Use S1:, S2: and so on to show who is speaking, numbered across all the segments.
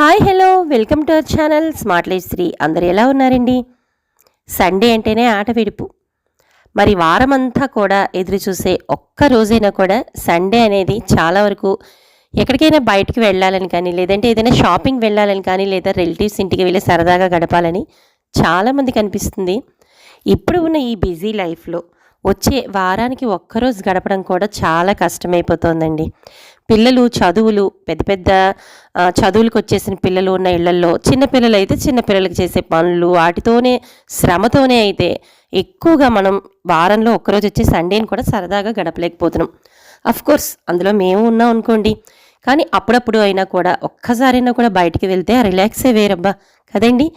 S1: Hi hello welcome to our channel smart life Shri. అందరు ఎలా ఉన్నారండి? సండే అంటేనే ఆట విడుపు. మరి వారమంతా కూడా ఎదురు చూసే ఒక్క రోజైనా కూడా సండే అనేది చాలా వరకు ఎక్కడికైనా బయటికి వెళ్ళాలని కానీ, లేదంటే ఏదైనా షాపింగ్ వెళ్ళాలని కానీ, లేదా రిలేటివ్స్ ఇంటికి వెళ్ళి సరదాగా గడపాలని చాలామందికి అనిపిస్తుంది. ఇప్పుడు ఉన్న ఈ బిజీ లైఫ్లో వచ్చే వారానికి ఒక్కరోజు గడపడం కూడా చాలా కష్టమైపోతుందండి. పిల్లలు చదువులు పెద్ద పెద్ద చదువులకు వచ్చేసిన పిల్లలు ఉన్న ఇళ్లల్లో చిన్నపిల్లలు అయితే చిన్నపిల్లలకి చేసే పనులు వాటితోనే శ్రమతోనే అయితే ఎక్కువగా మనం వారంలో ఒక్కరోజు వచ్చే సండేని కూడా సరదాగా గడపలేకపోతున్నాం. కోర్స్ అందులో మేము ఉన్నాం అనుకోండి, కానీ అప్పుడప్పుడు అయినా కూడా ఒక్కసారైనా కూడా బయటికి వెళ్తే ఆ రిలాక్సే వేరబ్బా కదండి.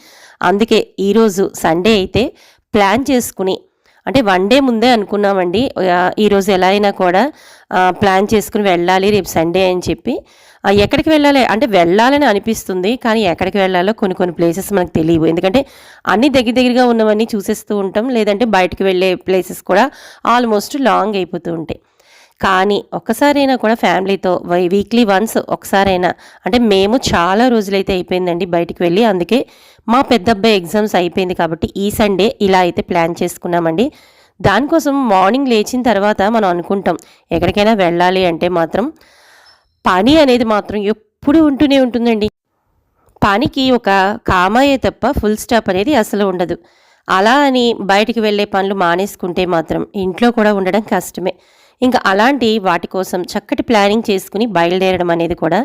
S1: అందుకే ఈరోజు సండే అయితే ప్లాన్ చేసుకుని, అంటే వన్ డే ముందే అనుకున్నామండి ఈరోజు ఎలా అయినా కూడా ప్లాన్ చేసుకుని వెళ్ళాలి రేపు సండే అని చెప్పి. ఎక్కడికి వెళ్ళాలి అంటే వెళ్ళాలని అనిపిస్తుంది, కానీ ఎక్కడికి వెళ్ళాలో కొన్ని కొన్ని ప్లేసెస్ మనకు తెలియవు. ఎందుకంటే అన్నీ దగ్గరగా ఉన్నవన్నీ చూసేస్తూ ఉంటాం, లేదంటే బయటకు వెళ్ళే ప్లేసెస్ కూడా ఆల్మోస్ట్ లాంగ్ అయిపోతూ ఉంటాయి. కానీ ఒక్కసారైనా కూడా ఫ్యామిలీతో వీక్లీ వన్స్ ఒకసారైనా, అంటే మేము చాలా రోజులైతే అయిపోయిందండి బయటికి వెళ్ళి. అందుకే మా పెద్ద అబ్బాయి ఎగ్జామ్స్ అయిపోయింది కాబట్టి ఈ సండే ఇలా అయితే ప్లాన్ చేసుకున్నామండి. దానికోసం మార్నింగ్ లేచిన తర్వాత మనం అనుకుంటాం ఎక్కడికైనా వెళ్ళాలి అంటే మాత్రం పని అనేది మాత్రం ఎప్పుడు ఉంటూనే ఉంటుందండి. పనికి ఒక కామాయే తప్ప ఫుల్ స్టాప్ అనేది అసలు ఉండదు. అలా అని బయటికి వెళ్ళే పనులు మానేసుకుంటే మాత్రం ఇంట్లో కూడా ఉండడం కష్టమే. ఇంకా అలాంటి వాటి కోసం చక్కటి ప్లానింగ్ చేసుకుని బయలుదేరడం అనేది కూడా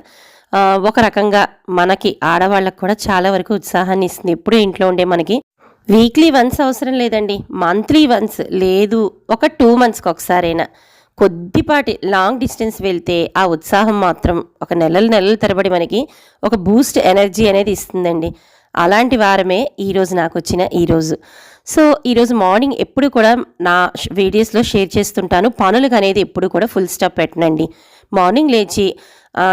S1: ఒక రకంగా మనకి ఆడవాళ్ళకు కూడా చాలా వరకు ఉత్సాహాన్ని ఇస్తుంది. ఎప్పుడూ ఇంట్లో ఉండే మనకి వీక్లీ వన్స్ అవసరం లేదండి, మంత్లీ వన్స్ లేదు ఒక 2 monthsకి ఒకసారైనా కొద్దిపాటి లాంగ్ డిస్టెన్స్ వెళ్తే ఆ ఉత్సాహం మాత్రం ఒక నెలల తరబడి మనకి ఒక బూస్ట్ ఎనర్జీ అనేది ఇస్తుందండి. అలాంటి వారమే ఈరోజు నాకు వచ్చిన ఈరోజు. సో ఈరోజు మార్నింగ్ ఎప్పుడు కూడా నా వీడియోస్లో షేర్ చేస్తుంటాను, పనులకు అనేది ఎప్పుడు కూడా ఫుల్ స్టాప్ పెట్టనండి. మార్నింగ్ లేచి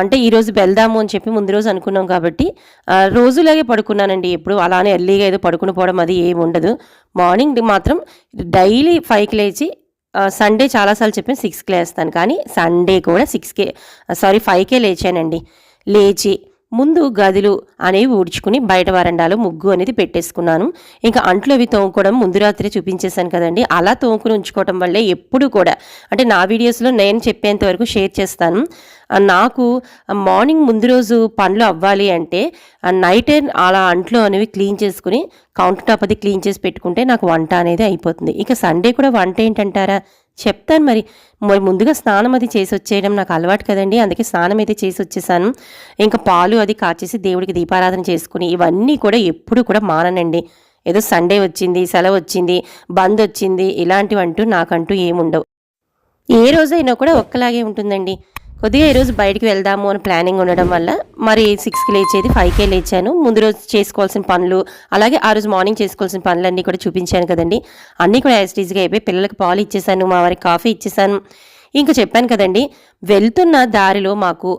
S1: అంటే ఈరోజు వెళ్దాము అని చెప్పి ముందు రోజు అనుకున్నాం కాబట్టి రోజులాగే పడుకున్నానండి. ఎప్పుడు అలానే ఎర్లీగా ఏదో పడుకుని పోవడం అది ఏమి ఉండదు. మార్నింగ్ మాత్రం డైలీ 5కి లేచి, సండే చాలాసార్లు చెప్పాను 6కి లేస్తాను, కానీ సండే కూడా 5కే లేచానండి. లేచి ముందు గదులు అనేవి ఊడ్చుకుని బయట వరండాలో ముగ్గు అనేది పెట్టేసుకున్నాను. ఇంకా అంట్లు అవి తోముకోవడం ముందు రాత్రి చూపించేశాను కదండి, అలా తోముకుని ఉంచుకోవడం వల్లే ఎప్పుడు కూడా, అంటే నా వీడియోస్లో నేను చెప్పేంత వరకు షేర్ చేస్తాను. నాకు మార్నింగ్ ముందు రోజు పనులు అవ్వాలి అంటే నైటే అలా అంట్లు అనేవి క్లీన్ చేసుకుని కౌంటర్ టాప్ అది క్లీన్ చేసి పెట్టుకుంటే నాకు వంట అనేది అయిపోతుంది. ఇక సండే కూడా వంట ఏంటంటారా చెప్తాను. మరి ముందుగా స్నానం అది చేసి వచ్చేయడం నాకు అలవాటు కదండి, అందుకే స్నానం అయితే చేసి వచ్చేసాను. ఇంకా పాలు అది కాచేసి దేవుడికి దీపారాధన చేసుకుని ఇవన్నీ కూడా ఎప్పుడు కూడా మాననండి. ఏదో సండే వచ్చింది, సెలవు వచ్చింది, బంద్ వచ్చింది ఇలాంటివంటూ నాకంటూ ఏముండవు. ఏ రోజైనా కూడా ఒక్కలాగే ఉంటుందండి. కొద్దిగా ఈరోజు బయటికి వెళ్దాము అని ప్లానింగ్ ఉండడం వల్ల మరి 6కి లేచేది 5కే లేచాను. ముందు రోజు చేసుకోవాల్సిన పనులు, అలాగే ఆ రోజు మార్నింగ్ చేసుకోవాల్సిన పనులన్నీ కూడా చూపించాను కదండి, అన్నీ కూడా యాజిటీజ్గా అయిపోయి పిల్లలకి పాలు ఇచ్చేసాను, మా వారికి కాఫీ ఇచ్చేసాను. ఇంకా చెప్పాను కదండి, వెళ్తున్న దారిలో మాకు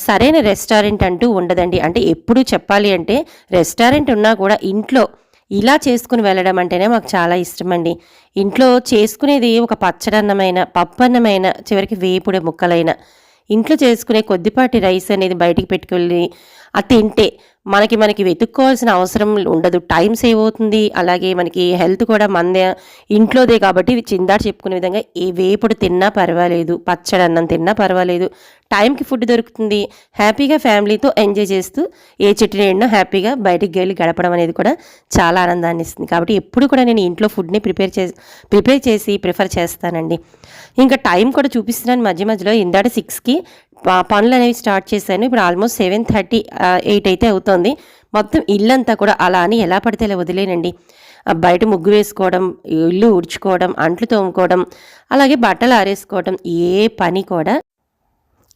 S1: సరైన రెస్టారెంట్ అంటూ ఉండదండి. అంటే ఎప్పుడు చెప్పాలి అంటే రెస్టారెంట్ ఉన్నా కూడా ఇంట్లో ఇలా చేసుకుని వెళ్ళడం అంటేనే మాకు చాలా ఇష్టమండి. ఇంట్లో చేసుకునేది ఒక పచ్చడన్నమైన, పప్పన్నమైన, చివరికి వేపుడు ముక్కలైన, ఇంట్లో చేసుకునే కొద్దిపాటి రైస్ అనేది బయటికి పెట్టుకెళ్ళి అది తింటే మనకి వెతుక్కోవాల్సిన అవసరం ఉండదు, టైం సేవ్ అవుతుంది. అలాగే మనకి హెల్త్ కూడా మన ఇంట్లోదే కాబట్టి చిందాడు చెప్పుకునే విధంగా ఏ వేపుడు తిన్నా పర్వాలేదు, పచ్చడన్నం తిన్నా పర్వాలేదు, టైంకి ఫుడ్ దొరుకుతుంది. హ్యాపీగా ఫ్యామిలీతో ఎంజాయ్ చేస్తూ ఏ చెట్టు నిండా హ్యాపీగా బయటికి వెళ్ళి గడపడం అనేది కూడా చాలా ఆనందాన్ని ఇస్తుంది. కాబట్టి ఎప్పుడు కూడా నేను ఇంట్లో ఫుడ్ని ప్రిపేర్ చేసి ప్రిఫర్ చేస్తానండి. ఇంకా టైం కూడా చూపిస్తున్నాను మధ్యలో. ఇందాక 6కి పనులు అనేవి స్టార్ట్ చేశాను. ఇప్పుడు ఆల్మోస్ట్ 7:30, 8 అయితే అవుతుంది. మొత్తం ఇల్లంతా కూడా అలా అని ఎలా పడితే అలా వదిలేనండి. బయట ముగ్గు వేసుకోవడం, ఇల్లు ఉడ్చుకోవడం, అంట్లు తోముకోవడం, అలాగే బట్టలు ఆరేసుకోవడం, ఏ పని కూడా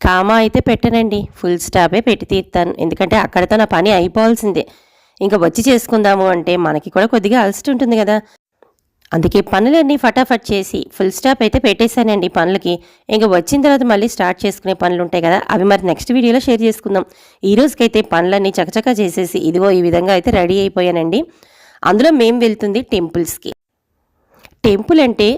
S1: కామా అయితే పెట్టనండి, ఫుల్ స్టాపే పెట్టి తీరుతాను. ఎందుకంటే అక్కడితో నా పని అయిపోవాల్సిందే. ఇంకా వచ్చి చేసుకుందాము అంటే మనకి కూడా కొద్దిగా అలసట ఉంటుంది కదా, అందుకే పనులన్నీ ఫటాఫట్ చేసి ఫుల్ స్టాప్ అయితే పెట్టేశానండి పనులకి. ఇంకా వచ్చిన తర్వాత మళ్ళీ స్టార్ట్ చేసుకునే పనులు ఉంటాయి కదా, అవి మరి నెక్స్ట్ వీడియోలో షేర్ చేసుకుందాం. ఈ రోజుకైతే పనులన్నీ చకచకా చేసేసి ఇదిగో ఈ విధంగా అయితే రెడీ అయిపోయానండి. అందులో మేము వెళ్తుంది టెంపుల్స్కి. టెంపుల్ అంటే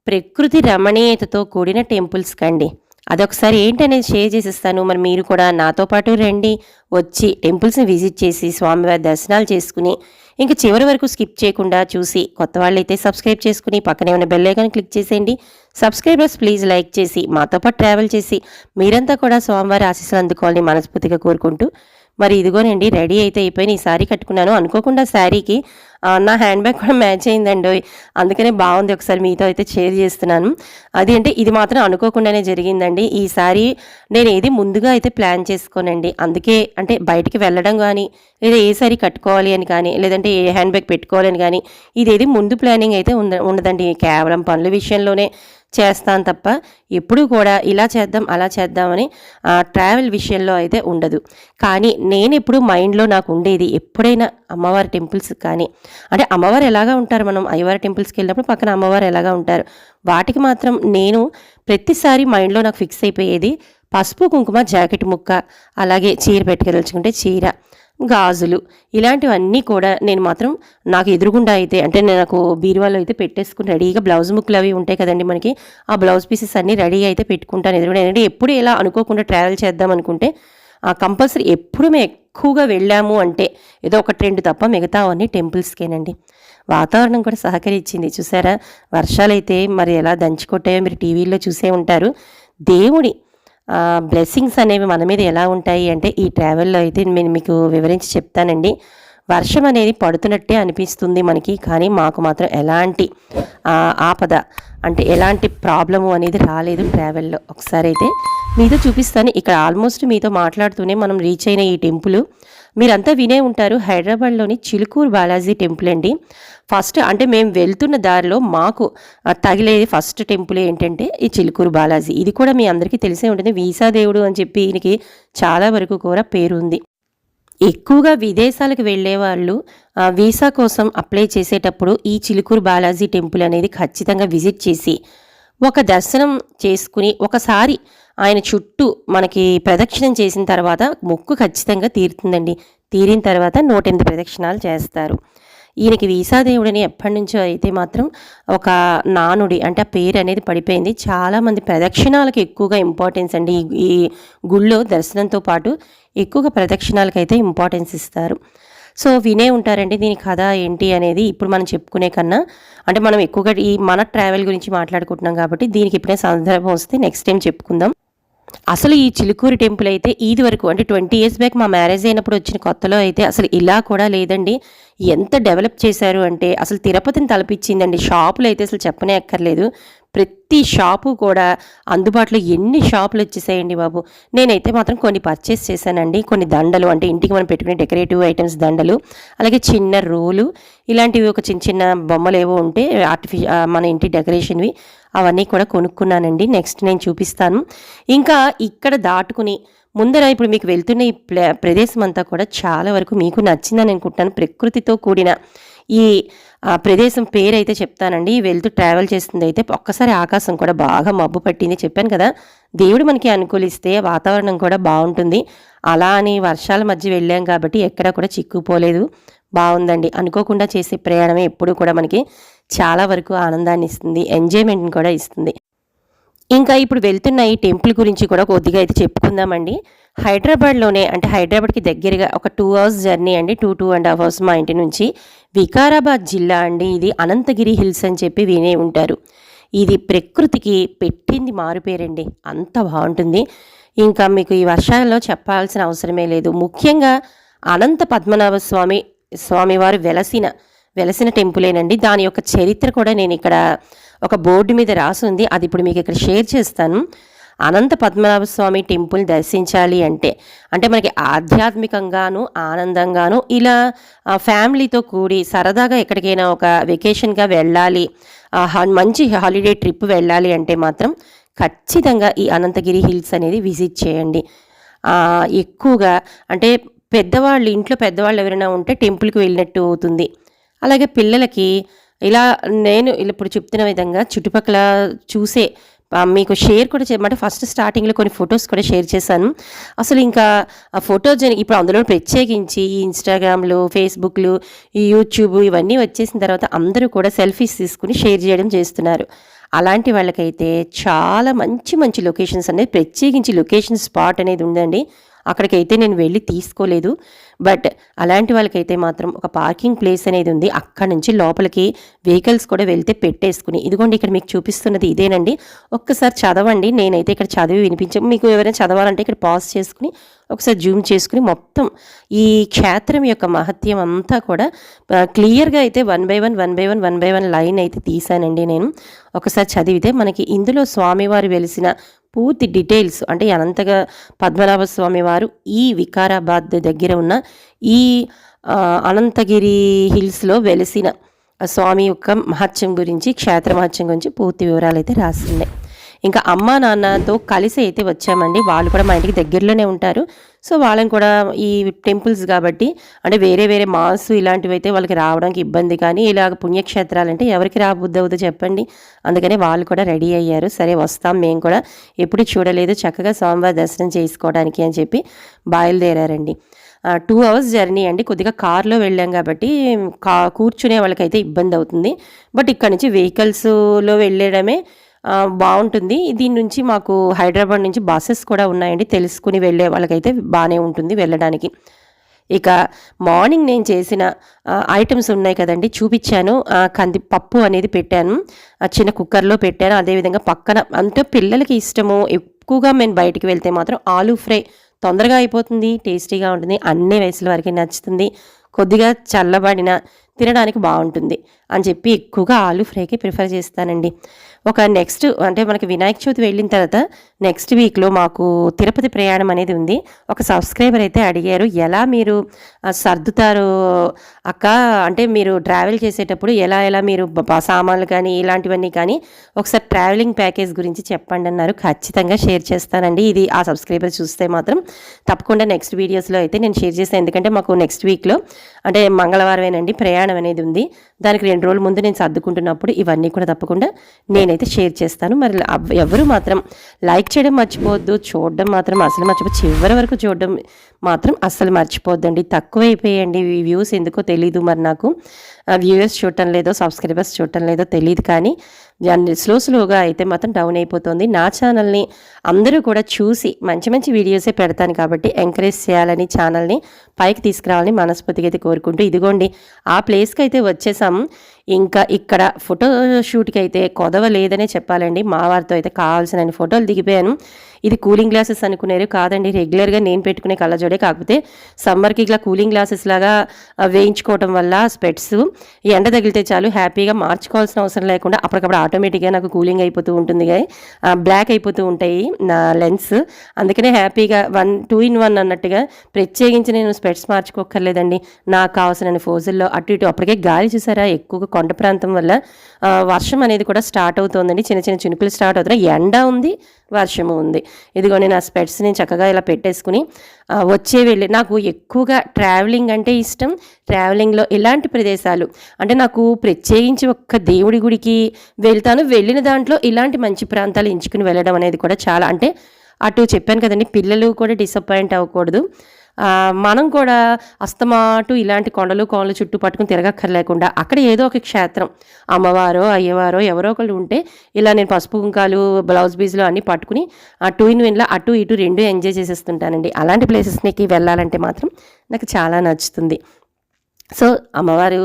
S1: ప్రకృతి రమణీయతతో కూడిన టెంపుల్స్ కండి. అదొకసారి ఏంటనేది షేర్ చేసిస్తాను. మరి మీరు కూడా నాతో పాటు రండి, వచ్చి టెంపుల్స్ని విజిట్ చేసి స్వామివారి దర్శనాలు చేసుకుని ఇంక చివరి వరకు స్కిప్ చేయకుండా చూసి, కొత్త వాళ్ళైతే సబ్స్క్రైబ్ చేసుకుని పక్కనే ఉన్న బెల్ ఐకాన్ క్లిక్ చేసేయండి. సబ్స్క్రైబర్స్ ప్లీజ్ లైక్ చేసి మాతో పాటు ట్రావెల్ చేసి మీరంతా కూడా స్వామివారి ఆశీస్సులు అందుకోవాలని మనస్ఫూర్తిగా కోరుకుంటూ, మరి ఇదిగోనండి రెడీ అయితే అయిపోయిన ఈ శారీ కట్టుకున్నాను. అనుకోకుండా శారీకి నా హ్యాండ్ బ్యాగ్ కూడా మ్యాచ్ అయిందండి. అందుకనే బాగుంది, ఒకసారి మీతో అయితే షేర్ చేస్తున్నాను. అది అంటే ఇది మాత్రం అనుకోకుండానే జరిగిందండి. ఈ శారీ నేను ఏది ముందుగా అయితే ప్లాన్ చేసుకోనండి. అందుకే అంటే బయటికి వెళ్ళడం కానీ, లేదా ఏ శారీ కట్టుకోవాలి అని కానీ, లేదంటే ఏ హ్యాండ్ బ్యాగ్ పెట్టుకోవాలని కానీ ఇదేది ముందు ప్లానింగ్ అయితే ఉండదండి. కేవలం పనుల విషయంలోనే చేస్తాను తప్ప ఎప్పుడూ కూడా ఇలా చేద్దాం అలా చేద్దామని ట్రావెల్ విషయంలో అయితే ఉండదు. కానీ నేను ఎప్పుడు మైండ్లో నాకు ఉండేది, ఎప్పుడైనా అమ్మవారి టెంపుల్స్ కానీ, అంటే అమ్మవారు ఎలాగా ఉంటారు, మనం అయ్యవారి టెంపుల్స్కి వెళ్ళినప్పుడు పక్కన అమ్మవారు ఎలాగా ఉంటారు, వాటికి మాత్రం నేను ప్రతిసారి మైండ్లో నాకు ఫిక్స్ అయిపోయేది పసుపు కుంకుమ జాకెట్ ముక్క, అలాగే చీర పెట్టుకెళ్ళుకుంటే చీర, గాజులు, ఇలాంటివన్నీ కూడా నేను మాత్రం నాకు ఎదురుగుండా అయితే అంటే నాకు బీరువాలో అయితే పెట్టేసుకుని రెడీగా బ్లౌజ్ ముక్కలు అవి ఉంటాయి కదండి మనకి, ఆ బ్లౌజ్ పీసెస్ అన్నీ రెడీగా అయితే పెట్టుకుంటాను ఎదురుగుండా. ఎందుకంటే ఎప్పుడు ఇలా అనుకోకుండా ట్రావెల్ చేద్దాం అనుకుంటే కంపల్సరీ ఎప్పుడు మేము ఎక్కువగా వెళ్ళాము అంటే ఏదో ఒకటి రెండు తప్ప మిగతా అన్నీ టెంపుల్స్కేనండి. వాతావరణం కూడా సహకరించింది. చూసారా వర్షాలైతే మరి ఎలా దంచుకొట్టాయో మీరు టీవీలో చూసే ఉంటారు. దేవుడి బ్లెస్సింగ్స్ అనేవి మన మీద ఎలా ఉంటాయి అంటే ఈ ట్రావెల్లో అయితే నేను మీకు వివరించి చెప్తానండి. వర్షం అనేది పడుతున్నట్టే అనిపిస్తుంది మనకి, కానీ మాకు మాత్రం ఎలాంటి ఆపద అంటే ఎలాంటి ప్రాబ్లము అనేది రాలేదు ట్రావెల్లో. ఒకసారి అయితే మీతో చూపిస్తాను. ఇక్కడ ఆల్మోస్ట్ మీతో మాట్లాడుతూనే మనం రీచ్ అయిన ఈ టెంపుల్ మీరంతా వినే ఉంటారు, హైదరాబాద్లోని చిలుకూరు బాలాజీ టెంపుల్ అండి. ఫస్ట్ అంటే మేము వెళ్తున్న దారిలో మాకు తగిలేది ఫస్ట్ టెంపుల్ ఏంటంటే ఈ చిలుకూరు బాలాజీ. ఇది కూడా మీ అందరికీ తెలిసే ఉంటుంది, వీసా దేవుడు అని చెప్పి ఈయనకి చాలా వరకు కూడా పేరుంది. ఎక్కువగా విదేశాలకు వెళ్ళే వాళ్ళు వీసా కోసం అప్లై చేసేటప్పుడు ఈ చిలుకూరు బాలాజీ టెంపుల్ అనేది ఖచ్చితంగా విజిట్ చేసి ఒక దర్శనం చేసుకుని ఒకసారి ఆయన చుట్టూ మనకి ప్రదక్షిణం చేసిన తర్వాత మొక్కు ఖచ్చితంగా తీరుతుందండి. తీరిన తర్వాత 108 ప్రదక్షిణాలు చేస్తారు. ఈయనకి వీసాదేవుడని ఎప్పటి నుంచో అయితే మాత్రం ఒక నానుడి అంటే ఆ పేరు అనేది పడిపోయింది. చాలామంది ప్రదక్షిణాలకు ఎక్కువగా ఇంపార్టెన్స్ అండి. ఈ గుళ్ళో దర్శనంతో పాటు ఎక్కువగా ప్రదక్షిణాలకు అయితే ఇంపార్టెన్స్ ఇస్తారు. సో వినే ఉంటారండి దీని కథ ఏంటి అనేది. ఇప్పుడు మనం చెప్పుకునే కన్నా అంటే మనం ఎక్కువగా ఈ మన ట్రావెల్ గురించి మాట్లాడుకుంటున్నాం కాబట్టి దీనికి ఎప్పుడైనా సందర్భం వస్తే నెక్స్ట్ టైం చెప్పుకుందాం. అసలు ఈ చిలుకూరు టెంపుల్ అయితే ఇది వరకు అంటే 20 years బ్యాక్ మా మ్యారేజ్ అయినప్పుడు వచ్చిన కొత్తలో అయితే అసలు ఇలా కూడా లేదండి. ఎంత డెవలప్ చేశారు అంటే అసలు తిరుపతిని తలపించిందండి. షాపులు అయితే అసలు చెప్పనే అక్కర్లేదు. ప్రతి షాపు కూడా అందుబాటులో ఎన్ని షాపులు వచ్చేసాయండి బాబు. నేనైతే మాత్రం కొన్ని పర్చేస్ చేశానండి. కొన్ని దండలు అంటే ఇంటికి మనం పెట్టుకునే డెకరేటివ్ ఐటమ్స్ దండలు, అలాగే చిన్న రోలు, ఇలాంటివి ఒక చిన్న చిన్న బొమ్మలు ఏవో ఉంటే మన ఇంటి డెకరేషన్వి అవన్నీ కూడా కొనుక్కున్నానండి. నెక్స్ట్ నేను చూపిస్తాను. ఇంకా ఇక్కడ దాటుకుని ముందర ఇప్పుడు మీకు వెళ్తున్న ఈ ప్రదేశం అంతా కూడా చాలా వరకు మీకు నచ్చిందని అనుకుంటున్నాను. ప్రకృతితో కూడిన ఈ ప్రదేశం పేరైతే చెప్తానండి. వెళ్తూ ట్రావెల్ చేస్తుంది అయితే ఒక్కసారి ఆకాశం కూడా బాగా మబ్బు పట్టింది. చెప్పాను కదా, దేవుడు మనకి అనుకూలిస్తే వాతావరణం కూడా బాగుంటుంది. అలా అని వర్షాల మధ్య వెళ్ళాం కాబట్టి ఎక్కడా కూడా చిక్కుపోలేదు. బాగుందండి. అనుకోకుండా చేసే ప్రయాణమే ఎప్పుడు కూడా మనకి చాలా వరకు ఆనందాన్ని ఇస్తుంది, ఎంజాయ్మెంట్ని కూడా ఇస్తుంది. ఇంకా ఇప్పుడు వెళ్తున్న ఈ టెంపుల్ గురించి కూడా కొద్దిగా అయితే చెప్పుకుందామండి. హైదరాబాద్లోనే అంటే హైదరాబాద్కి దగ్గరగా ఒక 2 hours జర్నీ అండి, 2.5 hours మా ఇంటి నుంచి. వికారాబాద్ జిల్లా అండి ఇది. అనంతగిరి హిల్స్ అని చెప్పి వినే ఉంటారు. ఇది ప్రకృతికి పెట్టింది మారుపేరండి, అంత బాగుంటుంది. ఇంకా మీకు ఈ వర్షాలలో చెప్పాల్సిన అవసరమే లేదు. ముఖ్యంగా అనంత పద్మనాభ స్వామివారు వెలసిన టెంపులేనండి. దాని యొక్క చరిత్ర కూడా నేను ఇక్కడ ఒక బోర్డు మీద రాసి ఉంది, అది ఇప్పుడు మీకు ఇక్కడ షేర్ చేస్తాను. అనంత పద్మనాభ స్వామి టెంపుల్ దర్శించాలి అంటే మనకి ఆధ్యాత్మికంగాను ఆనందంగాను ఇలా ఫ్యామిలీతో కూడి సరదాగా ఎక్కడికైనా ఒక వెకేషన్గా వెళ్ళాలి, మంచి హాలిడే ట్రిప్ వెళ్ళాలి అంటే మాత్రం ఖచ్చితంగా ఈ అనంతగిరి హిల్స్ అనేది విజిట్ చేయండి. ఎక్కువగా అంటే ఇంట్లో పెద్దవాళ్ళు ఎవరైనా ఉంటే టెంపుల్కి వెళ్ళినట్టు అవుతుంది. అలాగే పిల్లలకి ఇలా నేను ఇప్పుడు చెప్తున్న విధంగా చుట్టుపక్కల చూసే మీకు షేర్ కూడా చేయమంటే ఫస్ట్ స్టార్టింగ్లో కొన్ని ఫొటోస్ కూడా షేర్ చేశాను. అసలు ఇంకా ఆ ఫొటోస్ ఇప్పుడు అందులో ప్రత్యేకించి ఈ ఇన్స్టాగ్రామ్లు, ఫేస్బుక్లు, ఈ యూట్యూబ్ ఇవన్నీ వచ్చేసిన తర్వాత అందరూ కూడా సెల్ఫీస్ తీసుకుని షేర్ చేయడం చేస్తున్నారు. అలాంటి వాళ్ళకైతే చాలా మంచి మంచి లొకేషన్స్ అనేది, ప్రత్యేకించి లొకేషన్ స్పాట్ అనేది ఉందండి. అక్కడికైతే నేను వెళ్ళి తీసుకోలేదు. బట్ అలాంటి వాళ్ళకైతే మాత్రం ఒక పార్కింగ్ ప్లేస్ అనేది ఉంది. అక్కడ నుంచి లోపలికి వెహికల్స్ కూడా వెళ్తే పెట్టేసుకుని, ఇదిగోండి ఇక్కడ మీకు చూపిస్తున్నది ఇదేనండి. ఒక్కసారి చదవండి, నేనైతే ఇక్కడ చదివి వినిపించాము. మీకు ఎవరైనా చదవాలంటే ఇక్కడ పాజ్ చేసుకుని ఒకసారి జూమ్ చేసుకుని మొత్తం ఈ క్షేత్రం యొక్క మహత్యం అంతా కూడా క్లియర్గా అయితే వన్ బై వన్ లైన్ అయితే తీసానండి నేను. ఒకసారి చదివితే మనకి ఇందులో స్వామివారు వెలిసిన పూర్తి డీటెయిల్స్, అంటే అనంతగా పద్మనాభ స్వామి వారు ఈ వికారాబాద్ దగ్గర ఉన్న ఈ అనంతగిరి హిల్స్లో వెలిసిన స్వామి యొక్క మహత్యం గురించి, క్షేత్ర మహత్యం గురించి పూర్తి వివరాలు అయితే రాసిండే. ఇంకా అమ్మా నాన్నతో కలిసి అయితే వచ్చామండి. వాళ్ళు కూడా మా ఇంటికి దగ్గరలోనే ఉంటారు. సో వాళ్ళని కూడా ఈ టెంపుల్స్ కాబట్టి, అంటే వేరే వేరే మాల్స్ ఇలాంటివి అయితే వాళ్ళకి రావడానికి ఇబ్బంది, కానీ ఇలాగ పుణ్యక్షేత్రాలంటే ఎవరికి రాబుద్ది అవుతుందో చెప్పండి. అందుకని వాళ్ళు కూడా రెడీ అయ్యారు. సరే వస్తాం, మేము కూడా ఎప్పుడు చూడలేదు, చక్కగా స్వామివారి దర్శనం చేసుకోవడానికి అని చెప్పి బయలుదేరారండి. 2 hours జర్నీ అండి. కొద్దిగా కార్లో వెళ్ళాం కాబట్టి కూర్చునే వాళ్ళకైతే ఇబ్బంది అవుతుంది. బట్ ఇక్కడ నుంచి వెహికల్స్లో వెళ్ళడమే బాగుంటుంది. దీని నుంచి మాకు హైదరాబాద్ నుంచి బస్సెస్ కూడా ఉన్నాయండి, తెలుసుకుని వెళ్ళే వాళ్ళకైతే బాగానే ఉంటుంది వెళ్ళడానికి. ఇక మార్నింగ్ నేను చేసిన ఐటమ్స్ ఉన్నాయి కదండి, చూపించాను. కందిపప్పు అనేది పెట్టాను, చిన్న కుక్కర్లో పెట్టాను. అదేవిధంగా పక్కన, అంటే పిల్లలకి ఇష్టము ఎక్కువగా మేము బయటికి వెళ్తే మాత్రం ఆలూ ఫ్రై తొందరగా అయిపోతుంది, టేస్టీగా ఉంటుంది, అన్ని వయసుల వారికి నచ్చుతుంది, కొద్దిగా చల్లబడిన తినడానికి బాగుంటుంది అని చెప్పి ఎక్కువగా ఆలూ ఫ్రైకి ప్రిఫర్ చేస్తానండి. ఒక నెక్స్ట్, అంటే మనకి వినాయక చవితి వెళ్ళిన తర్వాత నెక్స్ట్ వీక్లో మాకు తిరుపతి ప్రయాణం అనేది ఉంది. ఒక సబ్స్క్రైబర్ అయితే అడిగారు, ఎలా మీరు సర్దుతారు అక్క, అంటే మీరు ట్రావెల్ చేసేటప్పుడు ఎలా మీరు సామాన్లు కానీ ఇలాంటివన్నీ కానీ ఒకసారి ట్రావెలింగ్ ప్యాకేజ్ గురించి చెప్పండి అన్నారు. ఖచ్చితంగా షేర్ చేస్తానండి. ఇది ఆ సబ్స్క్రైబర్ చూస్తే మాత్రం తప్పకుండా నెక్స్ట్ వీడియోస్లో అయితే నేను షేర్ చేస్తాను. ఎందుకంటే మాకు నెక్స్ట్ వీక్లో, అంటే మంగళవారమేనండి ప్రయాణం అనేది ఉంది. దానికి 2 రోజుల ముందు నేను సర్దుకుంటున్నప్పుడు ఇవన్నీ కూడా తప్పకుండా నేనైతే షేర్ చేస్తాను. మరి ఎవరు మాత్రం లైక్ చేయడం మర్చిపోవద్దు, చూడడం మాత్రం అసలు మర్చిపోద్దు, చివరి వరకు చూడడం మాత్రం అస్సలు మర్చిపోద్దండి. తక్కువైపోయండి వ్యూస్, ఎందుకో తెలీదు, మరి నాకు వ్యూవర్స్ చూడటం లేదో సబ్స్క్రైబర్స్ చూడటం లేదో తెలియదు, కానీ స్లోగా అయితే మాత్రం డౌన్ అయిపోతుంది. నా ఛానల్ని అందరూ కూడా చూసి మంచి మంచి వీడియోసే పెడతాను కాబట్టి ఎంకరేజ్ చేయాలని, ఛానల్ని పైకి తీసుకురావాలని మనస్ఫూర్తిగా అయితే కోరుకుంటూ, ఇదిగోండి ఆ ప్లేస్కి అయితే వచ్చేసాం. ఇంకా ఇక్కడ ఫోటో షూట్కి అయితే కొదవ లేదనే చెప్పాలండి. మా వారితో అయితే కావాల్సిన ఫోటోలు దిగిపోయాను. ఇది కూలింగ్ గ్లాసెస్ అనుకునేరు కాదండి, రెగ్యులర్గా నేను పెట్టుకునే కళ్ళజోడే. కాకపోతే సమ్మర్కి ఇట్లా కూలింగ్ గ్లాసెస్ లాగా వేయించుకోవటం వల్ల స్పెట్స్ ఎండ తగిలితే చాలు హ్యాపీగా మార్చుకోవాల్సిన అవసరం లేకుండా అప్పటికప్పుడు ఆటోమేటిక్గా నాకు కూలింగ్ అయిపోతూ ఉంటుంది, బ్లాక్ అయిపోతూ ఉంటాయి నా లెన్స్. అందుకనే హ్యాపీగా 2 in 1 అన్నట్టుగా ప్రత్యేకించి నేను స్పెట్స్ మార్చుకోక్కర్లేదండి. నాకు కావాల్సిన ఫోజుల్లో అటు ఇటు. అప్పటికే గాలి చూసారా, ఎక్కువగా కొండ ప్రాంతం వల్ల వర్షం అనేది కూడా స్టార్ట్ అవుతుందండి. చిన్న చిన్న చినుకులు స్టార్ట్ అవుతున్నాయి, ఎండ ఉంది, వర్షము ఉంది. ఇదిగోండి నా స్పెట్స్ని చక్కగా ఇలా పెట్టేసుకుని వెళ్ళి, నాకు ఎక్కువగా ట్రావెలింగ్ అంటే ఇష్టం. ట్రావెలింగ్లో ఇలాంటి ప్రదేశాలు, అంటే నాకు ప్రత్యేకించి ఒక్క దేవుడి గుడికి వెళ్తాను, వెళ్ళిన దాంట్లో ఇలాంటి మంచి ప్రాంతాలు ఎంచుకుని వెళ్ళడం అనేది కూడా చాలా, అంటే అటు చెప్పాను కదండి, పిల్లలు కూడా డిసప్పాయింట్ అవ్వకూడదు, మనం కూడా అస్తమాటు ఇలాంటి కొండలు కోనలు చుట్టూ పట్టుకుని తిరగక్కర్లేకుండా అక్కడ ఏదో ఒక క్షేత్రం, అమ్మవారో అయ్యవారో ఎవరో ఒకళ్ళు ఉంటే ఇలా నేను పసుపు కుంకాలు బ్లౌజ్ పీస్లు అన్నీ పట్టుకుని 2 in 1 అటు ఇటు 2 ఎంజాయ్ చేసేస్తుంటానండి. అలాంటి ప్లేసెస్కి వెళ్ళాలంటే మాత్రం నాకు చాలా నచ్చుతుంది. సో అమ్మవారు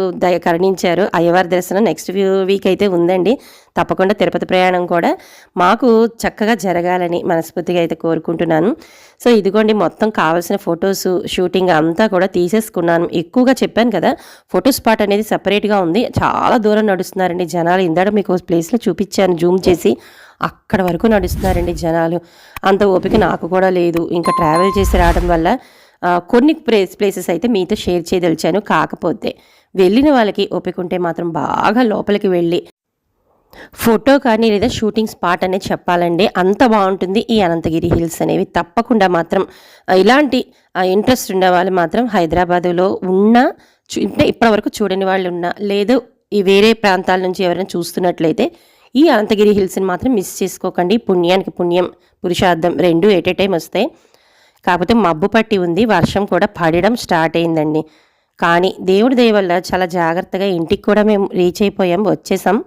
S1: కరుణించారు, అయ్యవారి దర్శనం నెక్స్ట్ వీక్ అయితే ఉందండి. తప్పకుండా తిరుపతి ప్రయాణం కూడా మాకు చక్కగా జరగాలని మనస్ఫూర్తిగా అయితే కోరుకుంటున్నాను. సో ఇదిగోండి మొత్తం కావాల్సిన ఫొటోస్ షూటింగ్ అంతా కూడా తీసేసుకున్నాను. ఎక్కువగా చెప్పాను కదా, ఫోటో స్పాట్ అనేది సపరేట్గా ఉంది, చాలా దూరం నడుస్తున్నారండి జనాలు. ఇందాక మీకు ప్లేస్లో చూపించాను జూమ్ చేసి, అక్కడ వరకు నడుస్తున్నారండి జనాలు. అంత ఓపిక నాకు కూడా లేదు. ఇంకా ట్రావెల్ చేసి రావడం వల్ల కొన్ని ప్లేసెస్ అయితే మీతో షేర్ చేయదలిచాను. కాకపోతే వెళ్ళిన వాళ్ళకి ఓపిక ఉంటే మాత్రం బాగా లోపలికి వెళ్ళి ఫోటో కానీ లేదా షూటింగ్ స్పాట్ అనేది చెప్పాలండి, అంత బాగుంటుంది ఈ అనంతగిరి హిల్స్ అనేవి. తప్పకుండా మాత్రం ఇలాంటి ఇంట్రెస్ట్ ఉండే వాళ్ళు మాత్రం హైదరాబాదులో అంటే ఇప్పటివరకు చూడని వాళ్ళు ఉన్నా, లేదు ఈ వేరే ప్రాంతాల నుంచి ఎవరైనా చూస్తున్నట్లయితే ఈ అనంతగిరి హిల్స్ని మాత్రం మిస్ చేసుకోకండి. పుణ్యానికి పుణ్యం, పురుషార్థం 2 ఎట్ ఏ టైం వస్తాయి. కాకపోతే మబ్బు పట్టి ఉంది, వర్షం కూడా పడడం స్టార్ట్ అయిందండి. కానీ దేవుడి దయ వల్ల చాలా జాగ్రత్తగా ఇంటికి కూడా మేము రీచ్ అయిపోయాం, వచ్చేసాం.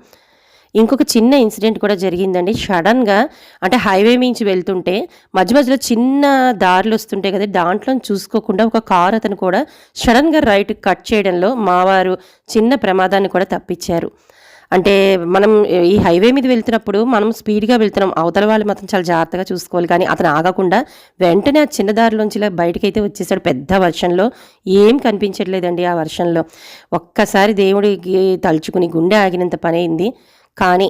S1: ఇంకొక చిన్న ఇన్సిడెంట్ కూడా జరిగిందండి. సడన్‌గా అంటే హైవే మీంచి వెళ్తుంటే మధ్య మధ్యలో చిన్న దారులు వస్తుంటాయి కదా! దాంట్లో చూసుకోకుండా ఒక కారు అతను కూడా సడన్‌గా రైట్‌కి కట్ చేయడంలో మా వారు చిన్న ప్రమాదాన్ని కూడా తప్పించారు. అంటే మనం ఈ హైవే మీద వెళ్తున్నప్పుడు మనం స్పీడ్‌గా వెళ్తున్నాం. అవతల వాళ్ళు మాత్రం చాలా జాగ్రత్తగా చూసుకోవాలి. కానీ అతను ఆగకుండా వెంటనే ఆ చిన్న దారిలోంచి ఇలా బయటికైతే వచ్చేసాడు. పెద్ద వర్షంలో ఏం కనిపించట్లేదండి ఆ వర్షంలో. ఒక్కసారి దేవుడికి తలుచుకుని గుండె ఆగినంత పనయింది. కానీ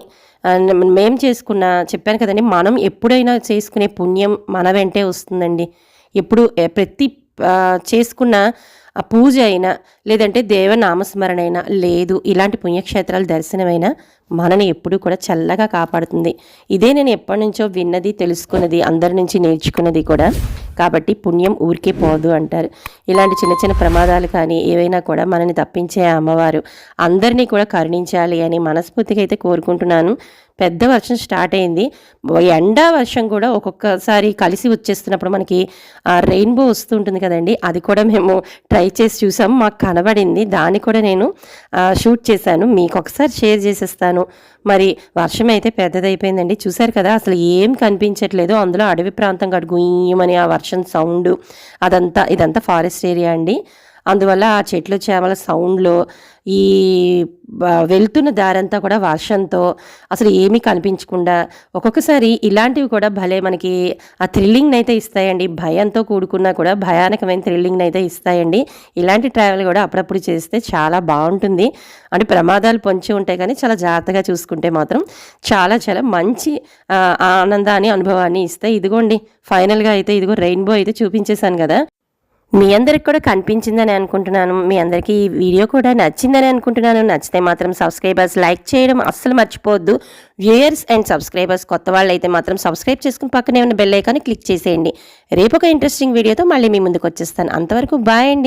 S1: మేము చేసుకున్న చెప్పాను కదండీ! మనం ఎప్పుడైనా చేసుకునే పుణ్యం మన వెంటే వస్తుందండి. ఎప్పుడు ప్రతి చేసుకున్న ఆ పూజ అయినా లేదంటే దేవనామస్మరణ అయినా లేదు ఇలాంటి పుణ్యక్షేత్రాల దర్శనమైనా మనని ఎప్పుడూ కూడా చల్లగా కాపాడుతుంది. ఇదే నేను ఎప్పటి నుంచో విన్నది, తెలుసుకున్నది, అందరి నుంచి నేర్చుకున్నది కూడా. కాబట్టి పుణ్యం ఊరికే పోదు అంటారు. ఇలాంటి చిన్న చిన్న ప్రమాదాలు కానీ ఏవైనా కూడా మనని తప్పించే అమ్మవారు అందరినీ కూడా కరుణించాలి అని మనస్ఫూర్తిగా అయితే కోరుకుంటున్నాను. పెద్ద వర్షం స్టార్ట్ అయింది. ఎండ వర్షం కూడా ఒక్కొక్కసారి కలిసి వచ్చేస్తున్నప్పుడు మనకి రెయిన్బో వస్తుంటుంది కదండి, అది కూడా మేము ట్రై చేసి చూసాం. మాకు కనబడింది. దాన్ని కూడా నేను షూట్ చేశాను. మీకు ఒకసారి షేర్ చేసేస్తాను. మరి వర్షం అయితే పెద్దదైపోయిందండి. చూశారు కదా, అసలు ఏం కనిపించట్లేదు. అందులో అడవి ప్రాంతం గుయ్యమని ఆ వర్షం సౌండ్ ఇదంతా ఫారెస్ట్ ఏరియా అండి. అందువల్ల ఆ చెట్లు చేమల సౌండ్లో ఈ వెళ్తున్న దారంతా కూడా వర్షంతో అసలు ఏమీ కనిపించకుండా ఒక్కొక్కసారి ఇలాంటివి కూడా భలే మనకి ఆ థ్రిల్లింగ్ని అయితే ఇస్తాయండి. భయంతో కూడుకున్నా కూడా భయానకమైన థ్రిల్లింగ్ని అయితే ఇస్తాయండి. ఇలాంటి ట్రావెల్ కూడా అప్పుడప్పుడు చేస్తే చాలా బాగుంటుంది. అంటే ప్రమాదాలు పొంచి ఉంటాయి కానీ చాలా జాగ్రత్తగా చూసుకుంటే మాత్రం చాలా చాలా మంచి ఆనందాన్ని అనుభవాన్ని ఇస్తాయి. ఇదిగోండి ఫైనల్గా అయితే ఇదిగో రెయిన్బో అయితే చూపించేశాను కదా. మీ అందరికి కూడా కనిపించిందని అనుకుంటున్నాను. మీ అందరికీ ఈ వీడియో కూడా నచ్చిందని అనుకుంటున్నాను. నచ్చితే మాత్రం సబ్స్క్రైబర్స్ లైక్ చేయడం అస్సలు మర్చిపోవద్దు. వ్యూయర్స్ అండ్ సబ్స్క్రైబర్స్ కొత్త వాళ్ళు అయితే మాత్రం సబ్స్క్రైబ్ చేసుకుని పక్కనే ఉన్న బెల్ ఐకాన్ని క్లిక్ చేసేయండి. రేపు ఒక ఇంట్రెస్టింగ్ వీడియోతో మళ్ళీ మీ ముందుకు వచ్చేస్తాను. అంతవరకు బాయ్ అండి.